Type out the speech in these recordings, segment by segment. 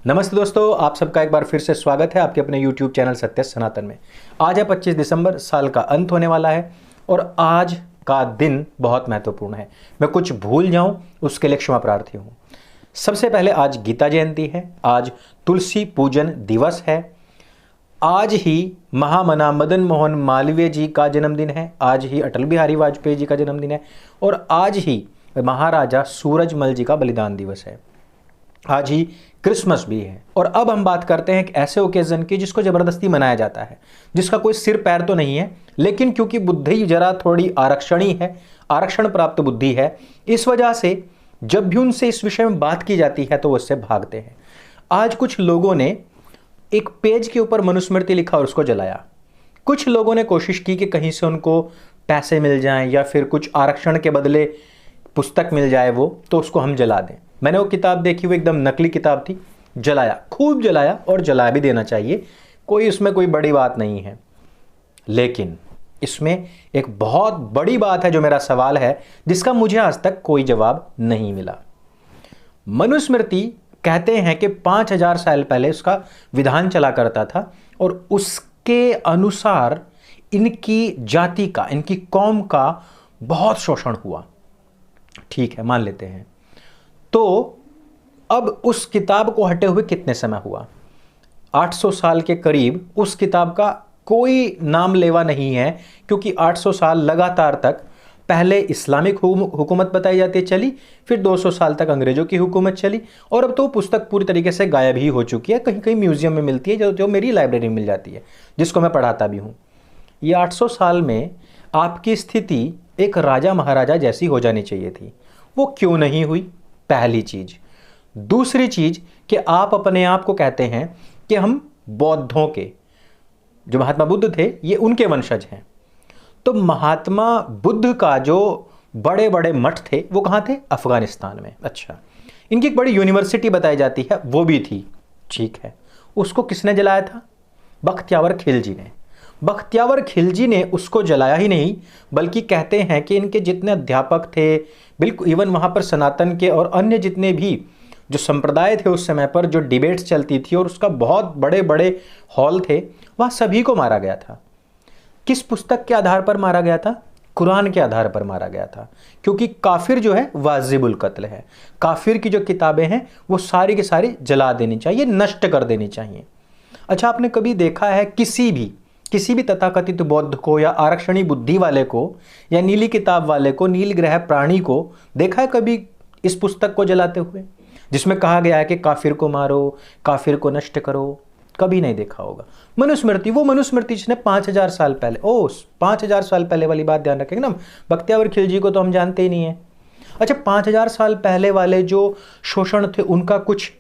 नमस्ते दोस्तों, आप सबका एक बार फिर से स्वागत है आपके अपने YouTube चैनल सत्य सनातन में। आज है 25 दिसंबर, साल का अंत होने वाला है और आज का दिन बहुत महत्वपूर्ण है। मैं कुछ भूल जाऊं उसके लिए क्षमा प्रार्थी हूं। सबसे पहले आज गीता जयंती है, आज तुलसी पूजन दिवस है, आज ही महामना मदन मोहन मालवीय जी का जन्मदिन है, आज ही अटल बिहारी वाजपेयी जी का जन्मदिन है और आज ही महाराजा सूरजमल जी का बलिदान दिवस है। आज ही क्रिसमस भी है। और अब हम बात करते हैं एक ऐसे ओकेजन की जिसको जबरदस्ती मनाया जाता है, जिसका कोई सिर पैर तो नहीं है, लेकिन क्योंकि बुद्धि जरा थोड़ी आरक्षणी है, आरक्षण प्राप्त बुद्धि है, इस वजह से जब भी उनसे इस विषय में बात की जाती है तो वो उससे भागते हैं। आज कुछ लोगों ने एक पेज के ऊपर मनुस्मृति लिखा और उसको जलाया। कुछ लोगों ने कोशिश की कि कहीं से उनको पैसे मिल जाएं या फिर कुछ आरक्षण के बदले पुस्तक मिल जाए वो, तो उसको हम जला दें। मैंने वो किताब देखी, वो एकदम नकली किताब थी, जलाया, खूब जलाया और जला भी देना चाहिए, कोई इसमें कोई बड़ी बात नहीं है। लेकिन इसमें एक बहुत बड़ी बात है जो मेरा सवाल है, जिसका मुझे आज तक कोई जवाब नहीं मिला। मनुस्मृति कहते हैं कि 5000 साल पहले उसका विधान चला करता था और उसके अनुसार इनकी जाति का, इनकी कौम का बहुत शोषण हुआ। ठीक है, मान लेते हैं। तो अब उस किताब को हटे हुए कितने समय हुआ? 800 साल के करीब उस किताब का कोई नाम लेवा नहीं है, क्योंकि 800 साल लगातार तक पहले इस्लामिक हुकूमत बताई जाती चली, फिर 200 साल तक अंग्रेजों की हुकूमत चली और अब तो पुस्तक पूरी तरीके से गायब ही हो चुकी है। कहीं कहीं म्यूजियम में मिलती है, जो मेरी लाइब्रेरी में मिल जाती है, जिसको मैं पढ़ाता भी हूँ। ये 800 साल में आपकी स्थिति एक राजा महाराजा जैसी हो जानी चाहिए थी, वो क्यों नहीं हुई? पहली चीज। दूसरी चीज कि आप अपने आप को कहते हैं कि हम बौद्धों के, जो महात्मा बुद्ध थे, ये उनके वंशज हैं। तो महात्मा बुद्ध का जो बड़े बड़े मठ थे वो कहां थे? अफगानिस्तान में। अच्छा, इनकी एक बड़ी यूनिवर्सिटी बताई जाती है, वो भी थी। ठीक है, उसको किसने जलाया था? बख्तियावर खिलजी ने। बख्तियावर खिलजी ने उसको जलाया ही नहीं, बल्कि कहते हैं कि इनके जितने अध्यापक थे, बिल्कुल इवन वहाँ पर सनातन के और अन्य जितने भी जो संप्रदाय थे उस समय पर, जो डिबेट्स चलती थी और उसका बहुत बड़े बड़े हॉल थे, वहाँ सभी को मारा गया था। किस पुस्तक के आधार पर मारा गया था? कुरान के आधार पर मारा गया था, क्योंकि काफिर जो है वाजिबुल कत्ल है। काफिर की जो किताबें हैं वो सारी की सारी जला देनी चाहिए, नष्ट कर देनी चाहिए। अच्छा, आपने कभी देखा है किसी भी तथाकथित बौद्ध को या आरक्षणी बुद्धि वाले को या नीली किताब वाले को, नील ग्रह प्राणी को देखा है कभी इस पुस्तक को जलाते हुए, जिसमें कहा गया है कि काफिर को मारो, काफिर को नष्ट करो? कभी नहीं देखा होगा। मनुस्मृति, वो मनुस्मृति जिसने 5000 साल पहले, 5000 साल पहले वाली बात ध्यान रखेंगे ना। बख्तियावर खिलजी को तो हम जानते ही नहीं है। अच्छा, 5000 साल पहले वाले जो शोषण थे उनका कुछ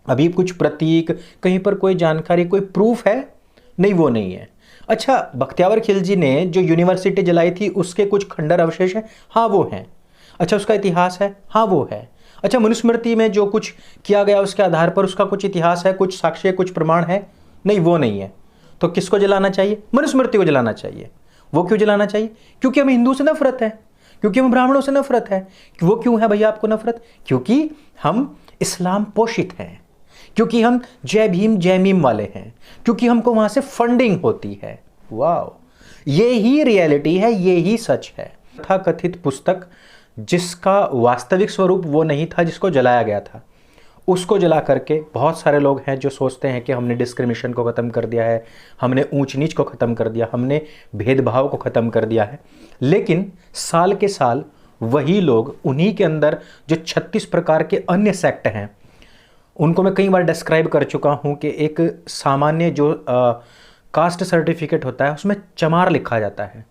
अभी कुछ प्रतीक, कहीं पर कोई जानकारी, कोई प्रूफ है? नहीं, वो नहीं है। अच्छा, बख्तियावर खिलजी ने जो यूनिवर्सिटी जलाई थी उसके कुछ खंडर अवशेष हैं? हाँ, वो हैं। अच्छा, उसका इतिहास है? हाँ, वो है। अच्छा, मनुस्मृति में जो कुछ किया गया उसके आधार पर उसका कुछ इतिहास है, कुछ साक्ष्य, कुछ प्रमाण है? नहीं, वो नहीं है। तो किसको जलाना चाहिए? मनुस्मृति को जलाना चाहिए। वो क्यों जलाना चाहिए? क्योंकि हमें हिंदू से नफरत है, क्योंकि हमें ब्राह्मणों से नफरत है। वो क्यों है भैया आपको नफरत? क्योंकि हम इस्लाम पोषित हैं, क्योंकि हम जय भीम जय मीम वाले हैं, क्योंकि हमको वहां से फंडिंग होती है। वाह, ये ही रियलिटी है, ये ही सच है। तथाकथित पुस्तक जिसका वास्तविक स्वरूप वो नहीं था जिसको जलाया गया था, उसको जला करके बहुत सारे लोग हैं जो सोचते हैं कि हमने डिस्क्रिमिनेशन को ख़त्म कर दिया है, हमने ऊंच नीच को ख़त्म कर दिया, हमने भेदभाव को ख़त्म कर दिया है। लेकिन साल के साल वही लोग, उन्हीं के अंदर जो 36 प्रकार के अन्य सेक्ट हैं, उनको मैं कई बार डिस्क्राइब कर चुका हूं कि एक सामान्य जो कास्ट सर्टिफिकेट होता है उसमें चमार लिखा जाता है।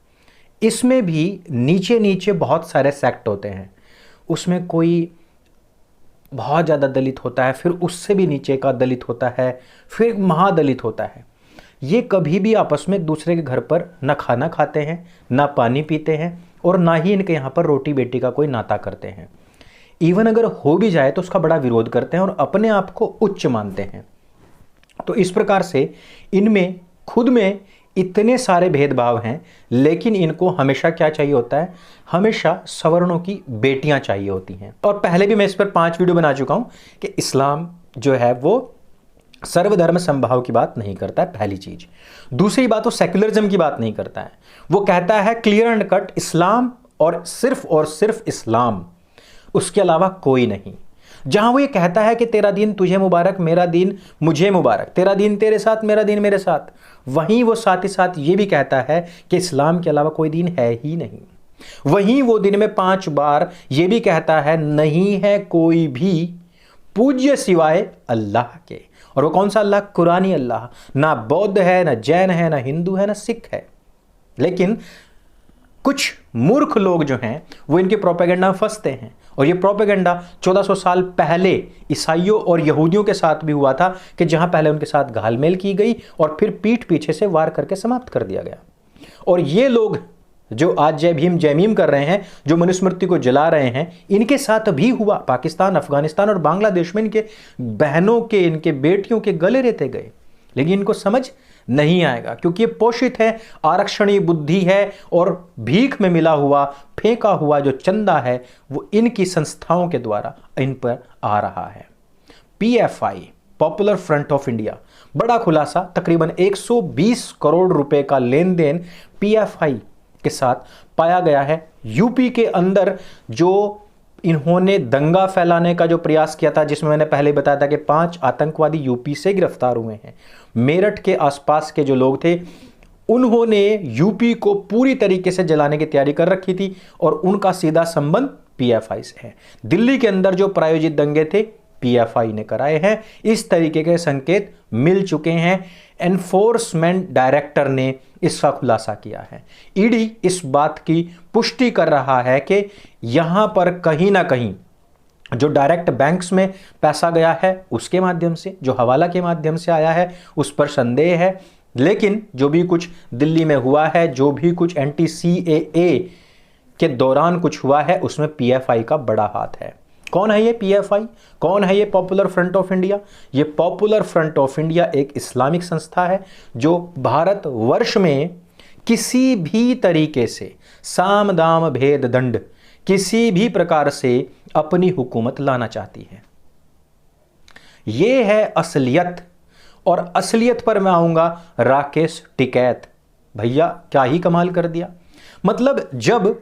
इसमें भी नीचे नीचे बहुत सारे सेक्ट होते हैं। उसमें कोई बहुत ज़्यादा दलित होता है, फिर उससे भी नीचे का दलित होता है, फिर महादलित होता है। ये कभी भी आपस में एक दूसरे के घर पर न खाना खाते हैं, ना पानी पीते हैं और ना ही इनके यहाँ पर रोटी बेटी का कोई नाता करते हैं। इवन अगर हो भी जाए तो उसका बड़ा विरोध करते हैं और अपने आप को उच्च मानते हैं। तो इस प्रकार से इनमें खुद में इतने सारे भेदभाव हैं, लेकिन इनको हमेशा क्या चाहिए होता है? हमेशा सवर्णों की बेटियां चाहिए होती हैं। और पहले भी मैं इस पर 5 वीडियो बना चुका हूं कि इस्लाम जो है वो सर्वधर्म समभाव की बात नहीं करता है, पहली चीज। दूसरी बात, वो सेक्युलरिज्म की बात नहीं करता है। वो कहता है क्लियर एंड कट इस्लाम और सिर्फ इस्लाम, उसके अलावा कोई नहीं। जहां वो ये कहता है कि तेरा दिन तुझे मुबारक, मेरा दिन मुझे मुबारक, तेरा दिन तेरे साथ, मेरा दिन मेरे साथ, वहीं वो साथ ही साथ ये भी कहता है कि इस्लाम के अलावा कोई दिन है ही नहीं। वहीं वो दिन में 5 बार ये भी कहता है नहीं है कोई भी पूज्य सिवाय अल्लाह के। और वो कौन सा अल्लाह? कुरानी अल्लाह। ना बौद्ध है, ना जैन है, ना हिंदू है, ना सिख है। लेकिन कुछ मूर्ख लोग जो हैं वो इनके प्रोपेगेंडा में फंसते हैं। और ये प्रोपेगेंडा 1400 साल पहले ईसाइयों और यहूदियों के साथ भी हुआ था, कि जहां पहले उनके साथ घालमेल की गई और फिर पीठ पीछे से वार करके समाप्त कर दिया गया। और ये लोग जो आज जय भीम जय मीम कर रहे हैं, जो मनुस्मृति को जला रहे हैं, इनके साथ भी हुआ। पाकिस्तान, अफगानिस्तान और बांग्लादेश में इनके बहनों के, इनके बेटियों के गले रेते गए। लेकिन इनको समझ नहीं आएगा, क्योंकि ये पोषित है, आरक्षणीय बुद्धि है, और भीख में मिला हुआ, फेंका हुआ जो चंदा है वो इनकी संस्थाओं के द्वारा इन पर आ रहा है। PFI, popular front of India, बड़ा खुलासा, तकरीबन 120 करोड़ रुपए का लेन देन पीएफआई के साथ पाया गया है। यूपी के अंदर जो इन्होंने दंगा फैलाने का जो प्रयास किया था, जिसमें मैंने पहले बताया था कि 5 आतंकवादी यूपी से गिरफ्तार हुए हैं। मेरठ के आसपास के जो लोग थे, उन्होंने यूपी को पूरी तरीके से जलाने की तैयारी कर रखी थी, और उनका सीधा संबंध पीएफआई से है। दिल्ली के अंदर जो प्रायोजित दंगे थे, पीएफआई ने कराए हैं। इस तरीके के संकेत मिल चुके हैं। एनफोर्समेंट डायरेक्टर ने इसका खुलासा किया है। ईडी इस बात की पुष्टि कर रहा है कि यहां पर कहीं ना कहीं जो डायरेक्ट बैंक्स में पैसा गया है उसके माध्यम से, जो हवाला के माध्यम से आया है, उस पर संदेह है। लेकिन जो भी कुछ दिल्ली में हुआ है, जो भी कुछ एंटी सीएए के दौरान कुछ हुआ है, उसमें पीएफआई का बड़ा हाथ है। कौन है ये पीएफआई? कौन है ये पॉपुलर फ्रंट ऑफ इंडिया? ये पॉपुलर फ्रंट ऑफ इंडिया एक इस्लामिक संस्था है जो भारत वर्ष में किसी भी तरीके से साम दाम भेद दंड, किसी भी प्रकार से अपनी हुकूमत लाना चाहती है। ये है असलियत। और असलियत पर मैं आऊंगा राकेश टिकैत। भैया क्या ही कमाल कर दिया। मतलब जब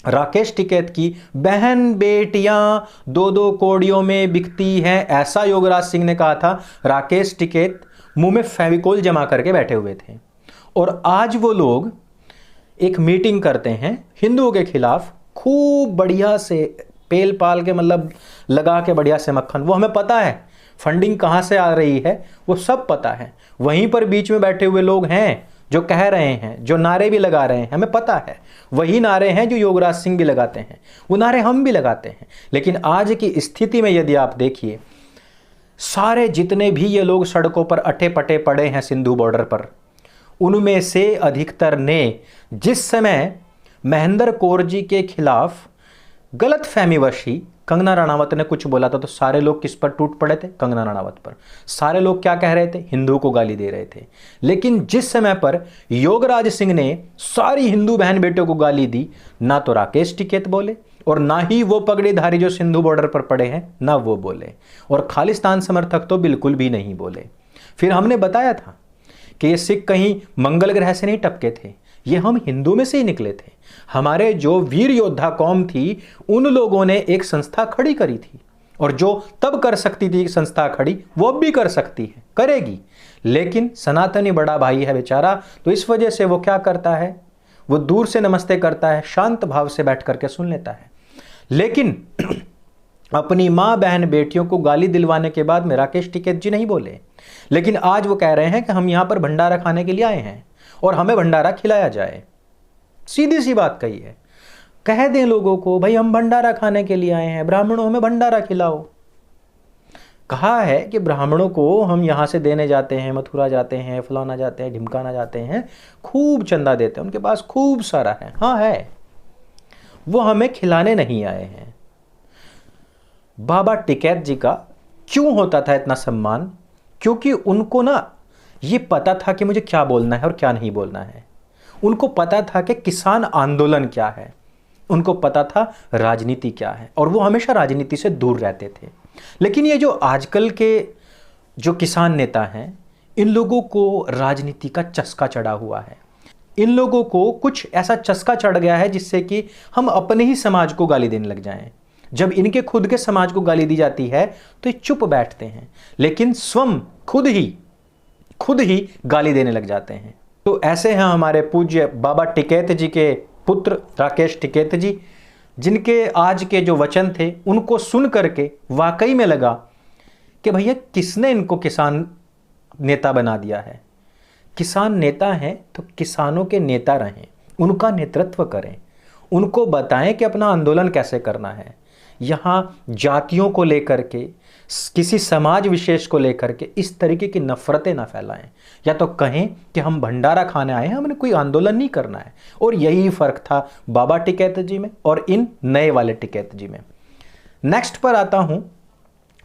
राकेश टिकैत की बहन बेटियां 2-2 कौड़ियों में बिकती हैं, ऐसा योगराज सिंह ने कहा था। राकेश टिकैत मुंह में फेविकोल जमा करके बैठे हुए थे। और आज वो लोग एक मीटिंग करते हैं हिंदुओं के खिलाफ, खूब बढ़िया से पेल पाल के, मतलब लगा के बढ़िया से मक्खन। वो हमें पता है फंडिंग कहां से आ रही है, वो सब पता है। वहीं पर बीच में बैठे हुए लोग हैं जो कह रहे हैं, जो नारे भी लगा रहे हैं, हमें पता है वही नारे हैं जो योगराज सिंह भी लगाते हैं, वो नारे हम भी लगाते हैं। लेकिन आज की स्थिति में यदि आप देखिए, सारे जितने भी ये लोग सड़कों पर अटे पटे पड़े हैं सिंधु बॉर्डर पर, उनमें से अधिकतर ने जिस समय महेंद्र कौर जी के खिलाफ गलत फहमीवशी कंगना रनावत ने कुछ बोला था, तो सारे लोग किस पर टूट पड़े थे? कंगना रनावत पर। सारे लोग क्या कह रहे थे? हिंदुओं को गाली दे रहे थे। लेकिन जिस समय पर योगराज सिंह ने सारी हिंदू बहन बेटियों को गाली दी, ना तो राकेश टिकैत बोले और ना ही वो पगड़ीधारी जो सिंधु बॉर्डर पर पड़े हैं, ना वो बोले, और खालिस्तान समर्थक तो बिल्कुल भी नहीं बोले। फिर हमने बताया था कि ये सिख कहीं मंगल ग्रह से नहीं टपके थे, ये हम हिंदू में से ही निकले थे। हमारे जो वीर योद्धा कौम थी, उन लोगों ने एक संस्था खड़ी करी थी, और जो तब कर सकती थी संस्था खड़ी, वो अब भी कर सकती है, करेगी। लेकिन सनातनी बड़ा भाई है बेचारा, तो इस वजह से वो क्या करता है, वो दूर से नमस्ते करता है, शांत भाव से बैठ करके सुन लेता है। लेकिन अपनी माँ बहन बेटियों को गाली दिलवाने के बाद में राकेश टिकैत जी नहीं बोले। लेकिन आज वो कह रहे हैं कि हम यहां पर भंडारा खाने के लिए आए हैं और हमें भंडारा खिलाया जाए। सीधी सी बात कही है। कह दें लोगों को, भाई हम भंडारा खाने के लिए आए हैं, ब्राह्मणों हमें भंडारा खिलाओ। कहा है कि ब्राह्मणों को हम यहां से देने जाते हैं, मथुरा जाते हैं, फलाना जाते हैं, ढिमकाना जाते हैं, खूब चंदा देते हैं, उनके पास खूब सारा है। हाँ है, वो हमें खिलाने नहीं आए हैं। बाबा टिकैत जी का क्यों होता था इतना सम्मान? क्योंकि उनको ना ये पता था कि मुझे क्या बोलना है और क्या नहीं बोलना है। उनको पता था कि किसान आंदोलन क्या है, उनको पता था राजनीति क्या है, और वो हमेशा राजनीति से दूर रहते थे। लेकिन ये जो आजकल के जो किसान नेता हैं, इन लोगों को राजनीति का चस्का चढ़ा हुआ है। इन लोगों को कुछ ऐसा चस्का चढ़ गया है जिससे कि हम अपने ही समाज को गाली देने लग जाएं। जब इनके खुद के समाज को गाली दी जाती है तो ये चुप बैठते हैं, लेकिन स्वयं खुद ही गाली देने लग जाते हैं। तो ऐसे हैं हमारे पूज्य बाबा टिकैत जी के पुत्र राकेश टिकैत जी, जिनके आज के जो वचन थे उनको सुन करके वाकई में लगा कि भैया किसने इनको किसान नेता बना दिया है। किसान नेता हैं तो किसानों के नेता रहें, उनका नेतृत्व करें, उनको बताएं कि अपना आंदोलन कैसे करना है। यहाँ जातियों को लेकर के, किसी समाज विशेष को लेकर के इस तरीके की नफरतें ना फैलाएं, या तो कहें कि हम भंडारा खाने आए हैं, हमने कोई आंदोलन नहीं करना है। और यही फर्क था बाबा टिकैत जी में और इन नए वाले टिकैत जी में। नेक्स्ट पर आता हूं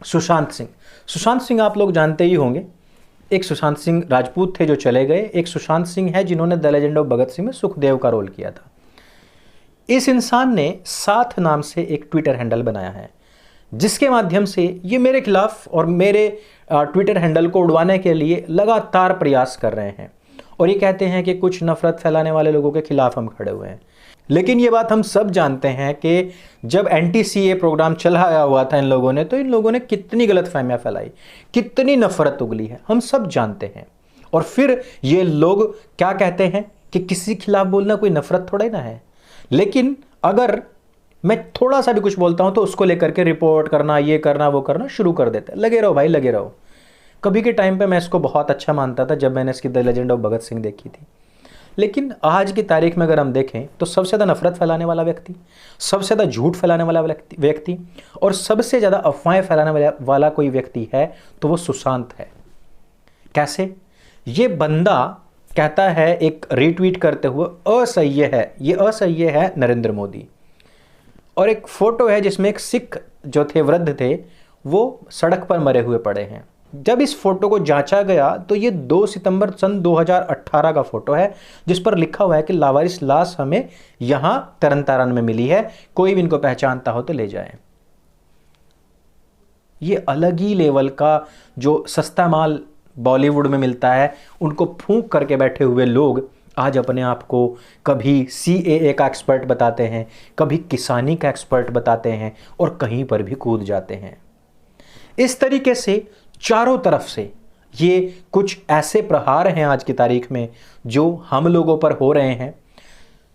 सुशांत सिंह। सुशांत सिंह आप लोग जानते ही होंगे, एक सुशांत सिंह राजपूत थे जो चले गए, एक सुशांत सिंह है जिन्होंने the legend of Bhagat Singh में सुखदेव का रोल किया था। इस इंसान ने साथ नाम से एक ट्विटर हैंडल बनाया है, जिसके माध्यम से ये मेरे खिलाफ और मेरे ट्विटर हैंडल को उड़वाने के लिए लगातार प्रयास कर रहे हैं और ये कहते हैं कि कुछ नफरत फैलाने वाले लोगों के खिलाफ हम खड़े हुए हैं। लेकिन ये बात हम सब जानते हैं कि जब एंटी-सीए प्रोग्राम चलाया हुआ था इन लोगों ने, तो इन लोगों ने कितनी गलतफहमियां फैलाई, कितनी नफरत उगली है, हम सब जानते हैं। और फिर ये लोग क्या कहते हैं कि किसी के खिलाफ बोलना कोई नफरत थोड़ा ही ना है। लेकिन अगर मैं थोड़ा सा भी कुछ बोलता हूं तो उसको लेकर के रिपोर्ट करना, ये करना, वो करना शुरू कर देते हैं। लगे रहो भाई, लगे रहो। कभी के टाइम पे मैं इसको बहुत अच्छा मानता था जब मैंने इसकी the legend of Bhagat Singh देखी थी। लेकिन आज की तारीख में अगर हम देखें तो सबसे ज़्यादा नफरत फैलाने वाला व्यक्ति, सबसे ज़्यादा झूठ फैलाने वाला व्यक्ति और सबसे ज़्यादा अफवाहें फैलाने वाला कोई व्यक्ति है तो वो सुशांत है। कैसे? ये बंदा कहता है एक रीट्वीट करते हुए, असह्य है, ये असह्य है नरेंद्र मोदी। और एक फोटो है जिसमें एक सिख जो थे, वृद्ध थे, वो सड़क पर मरे हुए पड़े हैं। जब इस फोटो को जांचा गया तो ये 2 सितंबर सन 2018 का फोटो है, जिस पर लिखा हुआ है कि लावारिस लाश हमें यहां तरन तारन में मिली है, कोई भी इनको पहचानता हो तो ले जाए। ये अलग ही लेवल का जो सस्ता माल बॉलीवुड में मिलता है, उनको फूंक करके बैठे हुए लोग आज अपने आप को कभी CAA का एक्सपर्ट बताते हैं, कभी किसानी का एक्सपर्ट बताते हैं और कहीं पर भी कूद जाते हैं। इस तरीके से चारों तरफ से ये कुछ ऐसे प्रहार हैं आज की तारीख में जो हम लोगों पर हो रहे हैं।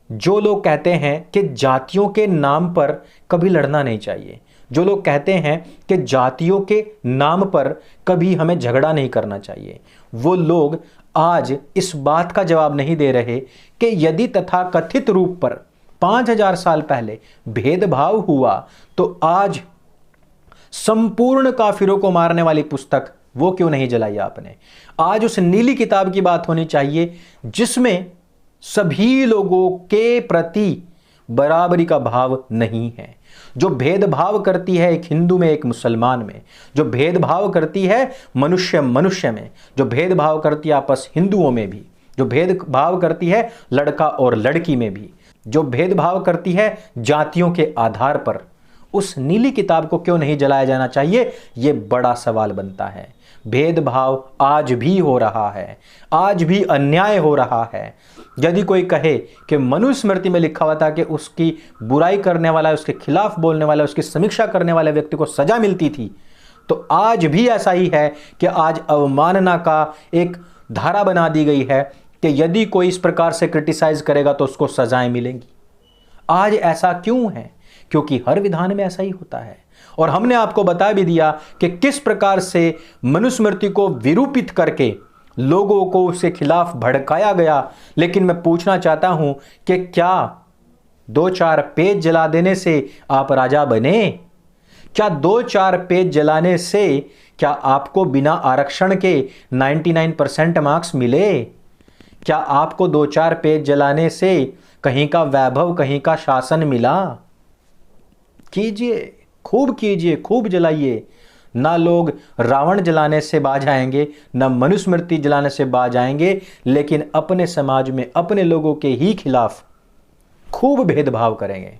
जो लोग कहते हैं कि जातियों के नाम पर कभी लड़ना नहीं चाहिए, जो लोग कहते हैं कि जातियों के नाम पर कभी हमें झगड़ा नहीं करना चाहिए, वो लोग आज इस बात का जवाब नहीं दे रहे कि यदि तथाकथित रूप पर 5000 साल पहले भेदभाव हुआ तो आज संपूर्ण काफिरों को मारने वाली पुस्तक वो क्यों नहीं जलाई आपने? आज उस नीली किताब की बात होनी चाहिए जिसमें सभी लोगों के प्रति बराबरी का भाव नहीं है, जो भेदभाव करती है एक हिंदू में, एक मुसलमान में, जो भेदभाव करती है मनुष्य में, जो भेदभाव करती है आपस हिंदुओं में भी, जो भेदभाव करती है लड़का और लड़की में भी, जो भेदभाव करती है जातियों के आधार पर। उस नीली किताब को क्यों नहीं जलाया जाना चाहिए, ये बड़ा सवाल बनता है। भेदभाव आज भी हो रहा है, आज भी अन्याय हो रहा है। यदि कोई कहे कि मनुस्मृति में लिखा हुआ था कि उसकी बुराई करने वाला, उसके खिलाफ बोलने वाला, उसकी समीक्षा करने वाले व्यक्ति को सजा मिलती थी, तो आज भी ऐसा ही है कि आज अवमानना का एक धारा बना दी गई है कि यदि कोई इस प्रकार से क्रिटिसाइज करेगा तो उसको सजाएं मिलेंगी। आज ऐसा क्यों है? क्योंकि हर विधान में ऐसा ही होता है। और हमने आपको बता भी दिया कि किस प्रकार से मनुस्मृति को विरूपित करके लोगों को उसके खिलाफ भड़काया गया। लेकिन मैं पूछना चाहता हूं कि क्या 2-4 पेज जला देने से आप राजा बने? क्या 2-4 पेज जलाने से क्या आपको बिना आरक्षण के 99% मार्क्स मिले? क्या आपको 2-4 पेज जलाने से कहीं का वैभव, कहीं का शासन मिला? कीजिए, खूब जलाइए। ना लोग रावण जलाने से बाज आएंगे, ना मनुस्मृति जलाने से बाज आएंगे, लेकिन अपने समाज में अपने लोगों के ही खिलाफ खूब भेदभाव करेंगे।